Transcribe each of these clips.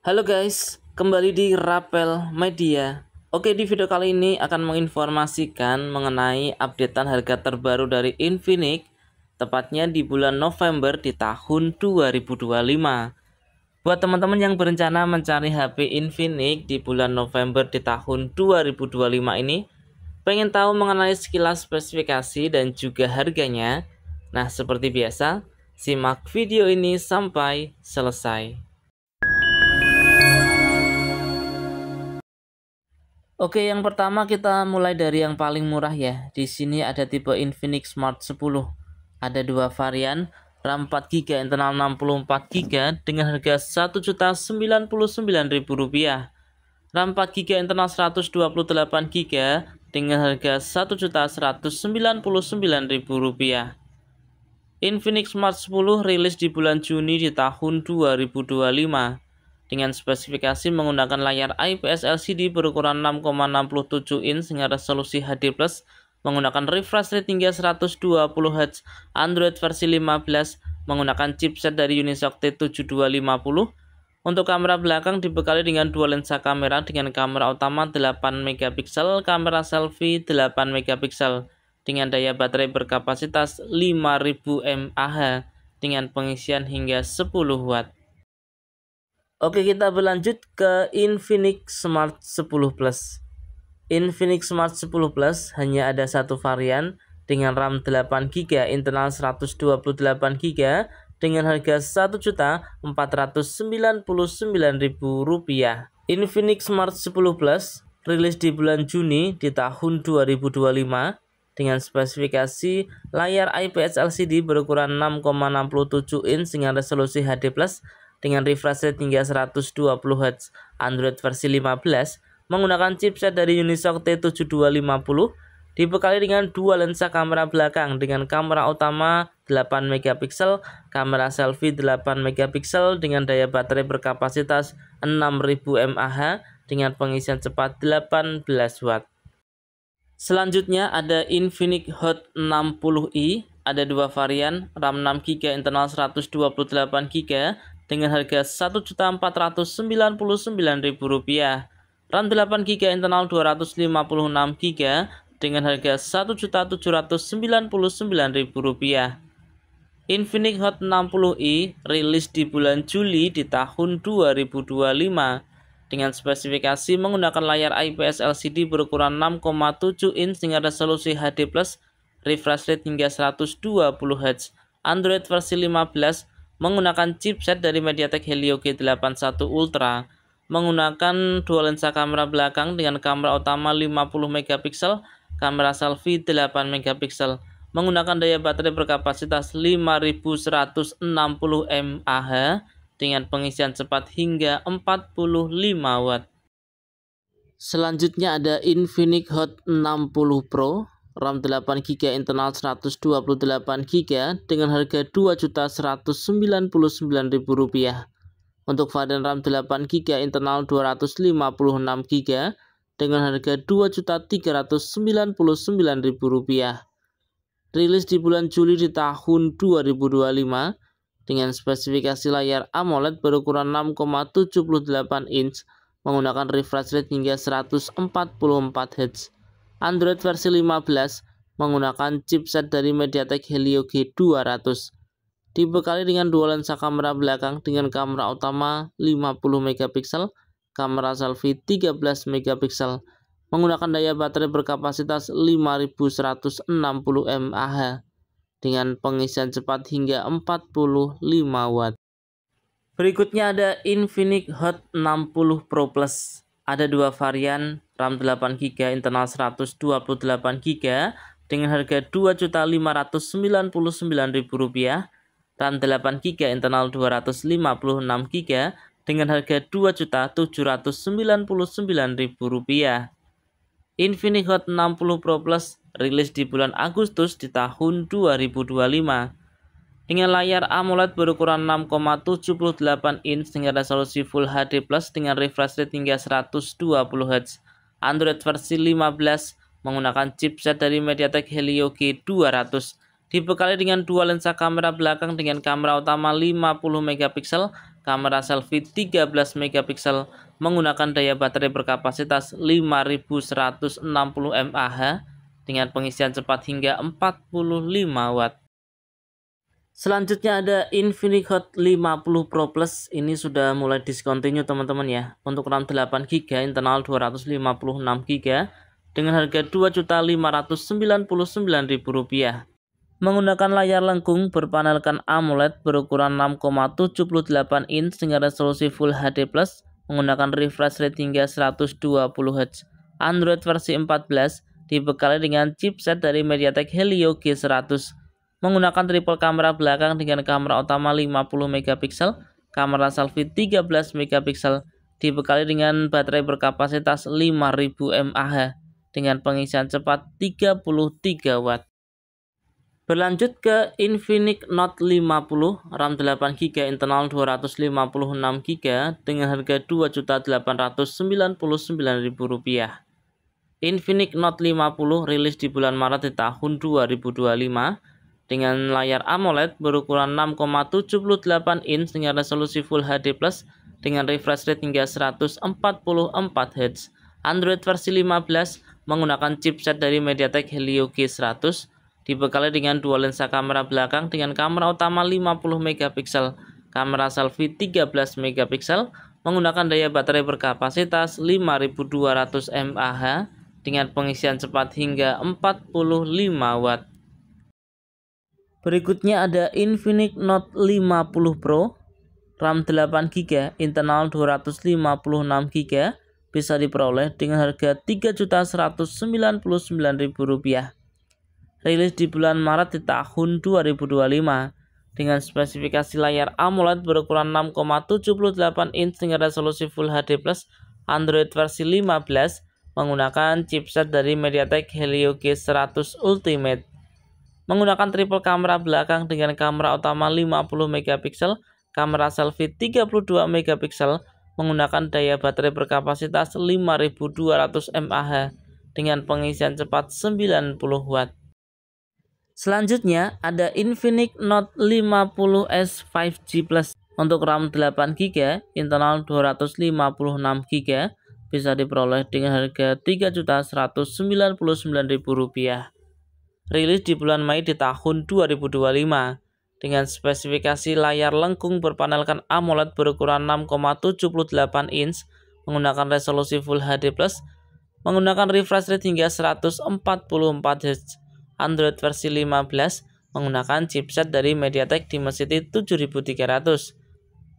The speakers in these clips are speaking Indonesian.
Halo guys, kembali di Rapel Media. Oke, di video kali ini akan menginformasikan mengenai updatean harga terbaru dari Infinix, tepatnya di bulan November di tahun 2025. Buat teman-teman yang berencana mencari HP Infinix di bulan November di tahun 2025 ini, pengen tahu mengenai sekilas spesifikasi dan juga harganya? Nah, seperti biasa, simak video ini sampai selesai. Oke, yang pertama kita mulai dari yang paling murah ya. Di sini ada tipe Infinix Smart 10. Ada dua varian, RAM 4GB, internal 64GB dengan harga Rp1.099.000. RAM 4GB, internal 128GB dengan harga Rp1.199.000. Infinix Smart 10 rilis di bulan Juni di tahun 2025 dengan spesifikasi menggunakan layar IPS LCD berukuran 6,67 inch dengan resolusi HD+, menggunakan refresh rate hingga 120Hz, Android versi 15, menggunakan chipset dari Unisoc T7250. Untuk kamera belakang dibekali dengan dua lensa kamera dengan kamera utama 8MP, kamera selfie 8MP dengan daya baterai berkapasitas 5000 mAh dengan pengisian hingga 10 watt. Oke, kita berlanjut ke Infinix Smart 10 Plus. Infinix Smart 10 Plus hanya ada satu varian dengan RAM 8GB, internal 128GB dengan harga Rp1.499.000. Infinix Smart 10 Plus rilis di bulan Juni di tahun 2025 dengan spesifikasi layar IPS LCD berukuran 6,67 inch dengan resolusi HD+, dengan refresh rate hingga 120Hz, Android versi 15, menggunakan chipset dari Unisoc T7250, dibekali dengan dua lensa kamera belakang dengan kamera utama 8MP, kamera selfie 8MP dengan daya baterai berkapasitas 6000 mAh dengan pengisian cepat 18 watt. Selanjutnya ada Infinix Hot 60i, ada dua varian, RAM 6GB, internal 128GB dengan harga Rp1.499.000. RAM 8GB, internal 256GB dengan harga Rp1.799.000. Infinix Hot 60i rilis di bulan Juli di tahun 2025 dengan spesifikasi menggunakan layar IPS LCD berukuran 6,7 inch dengan resolusi HD+, refresh rate hingga 120Hz, Android versi 15, menggunakan chipset dari MediaTek Helio G81 Ultra, menggunakan dua lensa kamera belakang dengan kamera utama 50MP, kamera selfie 8MP, menggunakan daya baterai berkapasitas 5160 mAh dengan pengisian cepat hingga 45 watt. Selanjutnya ada Infinix Hot 60 Pro, RAM 8GB, internal 128GB dengan harga Rp2.199.000. Untuk varian RAM 8GB, internal 256GB dengan harga Rp2.399.000. Rilis di bulan Juli di tahun 2025 dengan spesifikasi layar AMOLED berukuran 6,78 inch menggunakan refresh rate hingga 144Hz, Android versi 15 menggunakan chipset dari MediaTek Helio G200, dibekali dengan dua lensa kamera belakang dengan kamera utama 50MP, kamera selfie 13MP, menggunakan daya baterai berkapasitas 5160 mAh dengan pengisian cepat hingga 45 watt. Berikutnya ada Infinix Hot 60 Pro Plus. Ada dua varian, RAM 8GB, internal 128GB dengan harga Rp2.599.000, RAM 8GB, internal 256GB dengan harga Rp2.799.000. Infinix Hot 60 Pro Plus rilis di bulan Agustus di tahun 2025 dengan layar AMOLED berukuran 6,78 inch dengan resolusi Full HD+ dengan refresh rate hingga 120Hz, Android versi 15 menggunakan chipset dari MediaTek Helio G200, dibekali dengan dua lensa kamera belakang dengan kamera utama 50 megapiksel, kamera selfie 13 megapiksel, menggunakan daya baterai berkapasitas 5160 mAh dengan pengisian cepat hingga 45 watt. Selanjutnya ada Infinix Hot 50 Pro Plus. Ini sudah mulai discontinue teman-teman ya. Untuk RAM 8GB, internal 256GB dengan harga Rp2.599.000. Menggunakan layar lengkung berpanelkan AMOLED berukuran 6,78 inch dengan resolusi Full HD+, menggunakan refresh rate hingga 120Hz. Android versi 14 dibekali dengan chipset dari MediaTek Helio G100. Menggunakan triple kamera belakang dengan kamera utama 50 megapiksel, kamera selfie 13 megapiksel, dibekali dengan baterai berkapasitas 5000 mAh dengan pengisian cepat 33 watt. Berlanjut ke Infinix Note 50, RAM 8GB, internal 256GB dengan harga Rp2.899.000. Infinix Note 50 rilis di bulan Maret di tahun 2025 dengan layar AMOLED berukuran 6,78 inch dengan resolusi Full HD+, dengan refresh rate hingga 144Hz. Android versi 15 menggunakan chipset dari MediaTek Helio G100, dibekali dengan dua lensa kamera belakang dengan kamera utama 50 megapiksel, kamera selfie 13 megapiksel, menggunakan daya baterai berkapasitas 5200 mAh dengan pengisian cepat hingga 45 watt. Berikutnya ada Infinix Note 50 Pro, RAM 8GB, internal 256GB, bisa diperoleh dengan harga Rp3.199.000. Rilis di bulan Maret di tahun 2025 dengan spesifikasi layar AMOLED berukuran 6,78 inch dengan resolusi Full HD+, Android versi 15 menggunakan chipset dari MediaTek Helio G100 Ultimate. Menggunakan triple kamera belakang dengan kamera utama 50 megapiksel, kamera selfie 32 megapiksel, menggunakan daya baterai berkapasitas 5200 mAh dengan pengisian cepat 90 watt. Selanjutnya ada Infinix Note 50S 5G Plus. Untuk RAM 8GB, internal 256GB, bisa diperoleh dengan harga Rp3.199.000. Rilis di bulan Mei di tahun 2025 dengan spesifikasi layar lengkung berpanelkan AMOLED berukuran 6,78 inch menggunakan resolusi Full HD+, menggunakan refresh rate hingga 144Hz. Android versi 15 menggunakan chipset dari MediaTek Dimensity 7300.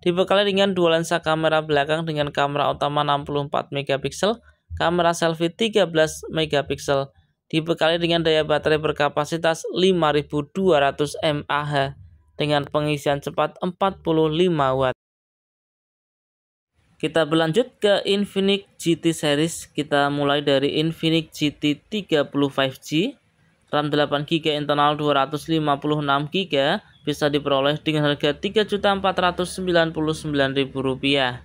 Dibekali dengan dua lensa kamera belakang dengan kamera utama 64 megapiksel, kamera selfie 13 megapiksel, dibekali dengan daya baterai berkapasitas 5200 mAh dengan pengisian cepat 45 watt. Kita berlanjut ke Infinix GT series. Kita mulai dari Infinix GT 30 5G, RAM 8GB, internal 256GB, bisa diperoleh dengan harga Rp3.499.000.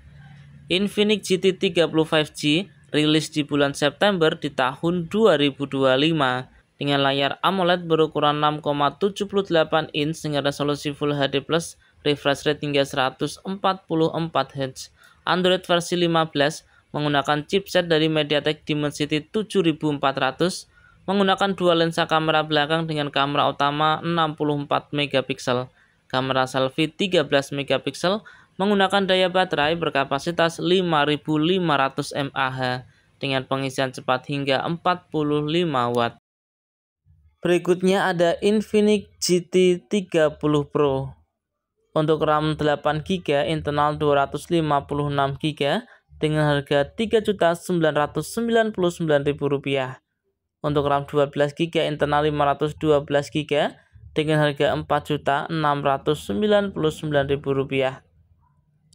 Infinix GT 30 5G rilis di bulan September di tahun 2025 dengan layar AMOLED berukuran 6,78 inch dengan resolusi Full HD+, refresh rate hingga 144Hz. Android versi 15 menggunakan chipset dari MediaTek Dimensity 7400, menggunakan dua lensa kamera belakang dengan kamera utama 64 megapiksel, kamera selfie 13 megapiksel, menggunakan daya baterai berkapasitas 5500 mAh dengan pengisian cepat hingga 45 watt. Berikutnya ada Infinix GT 30 Pro. Untuk RAM 8GB, internal 256GB dengan harga Rp3.999.000. Untuk RAM 12GB, internal 512GB dengan harga Rp4.699.000.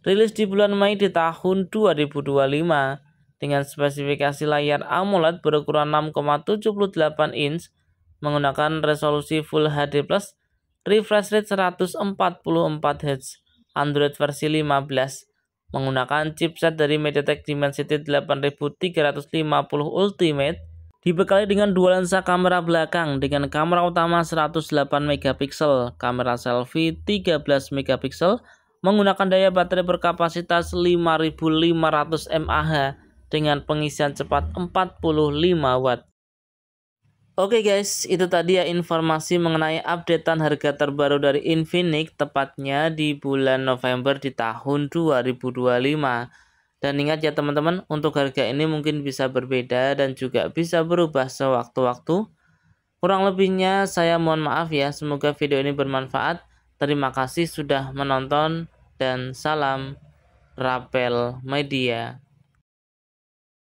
Rilis di bulan Mei di tahun 2025 dengan spesifikasi layar AMOLED berukuran 6,78 inch menggunakan resolusi Full HD+, refresh rate 144Hz, Android versi 15, menggunakan chipset dari MediaTek Dimensity 8350 Ultimate, Dibekali dengan dua lensa kamera belakang dengan kamera utama 108 megapiksel, kamera selfie 13 megapiksel, menggunakan daya baterai berkapasitas 5500 mAh dengan pengisian cepat 45 watt. Oke guys, itu tadi ya informasi mengenai updatean harga terbaru dari Infinix tepatnya di bulan November di tahun 2025. Dan ingat ya teman-teman, untuk harga ini mungkin bisa berbeda dan juga bisa berubah sewaktu-waktu. Kurang lebihnya saya mohon maaf ya, semoga video ini bermanfaat. Terima kasih sudah menonton dan salam Rapel Media.